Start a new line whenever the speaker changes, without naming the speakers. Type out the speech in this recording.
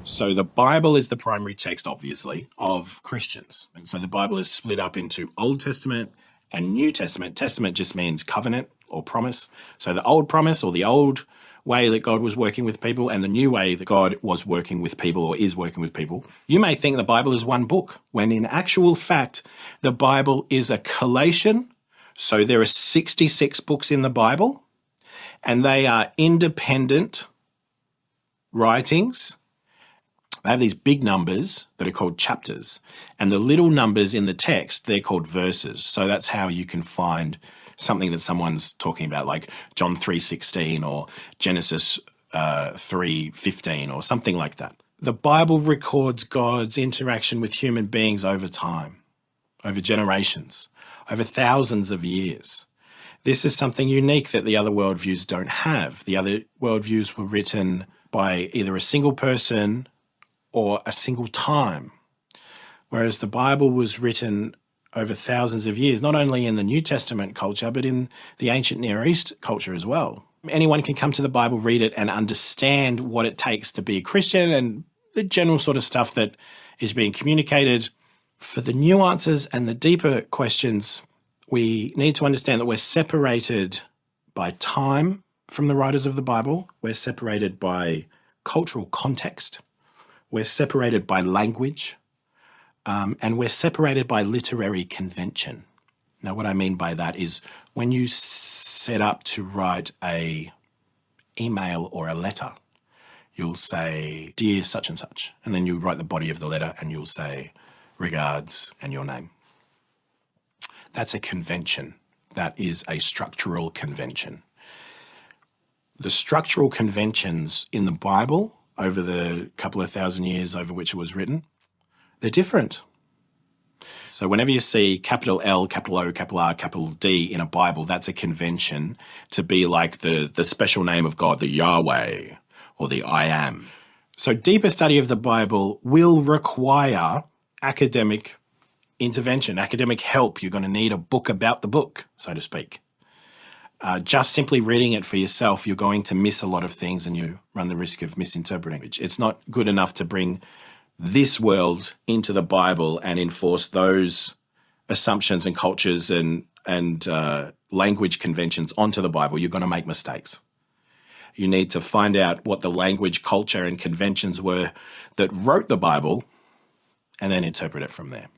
So the Bible is the primary text, obviously, of Christians. And so the Bible is split up into Old Testament and New Testament. Testament just means covenant or promise. So the old promise or the old way that God was working with people and the new way that God was working with people or is working with people. You may think the Bible is one book, when in actual fact, the Bible is a collation. So there are 66 books in the Bible, and they are independent writings. They have these big numbers that are called chapters, and the little numbers in the text, they're called verses. So that's how you can find something that someone's talking about, like John 3:16 or Genesis 3:15 or something like that. The Bible records God's interaction with human beings over time, over generations, over thousands of years. This is something unique that the other worldviews don't have. The other worldviews were written by either a single person or a single time, whereas the Bible was written over thousands of years, not only in the New Testament culture, but in the ancient Near East culture as well. Anyone can come to the Bible, read it, and understand what it takes to be a Christian and the general sort of stuff that is being communicated. For the nuances and the deeper questions, we need to understand that we're separated by time from the writers of the Bible. We're separated by cultural context. We're separated by language. And we're separated by literary convention. Now, what I mean by that is when you set up to write a email or a letter, you'll say, "Dear such and such," and then you write the body of the letter and you'll say, "Regards," and your name. That's a convention. That is a structural convention. The structural conventions in the Bible over the couple of thousand years over which it was written, they're different. So whenever you see capital L, capital O, capital R, capital D in a Bible, that's a convention to be like the special name of God, the Yahweh, or the I Am. So deeper study of the Bible will require academic intervention, academic help. You're going to need a book about the book, so to speak. Just simply reading it for yourself, you're going to miss a lot of things and you run the risk of misinterpreting. It's not good enough to bring this world into the Bible and enforce those assumptions and cultures and language conventions onto the Bible. You're going to make mistakes. You need to find out what the language, culture, and conventions were that wrote the Bible and then interpret it from there.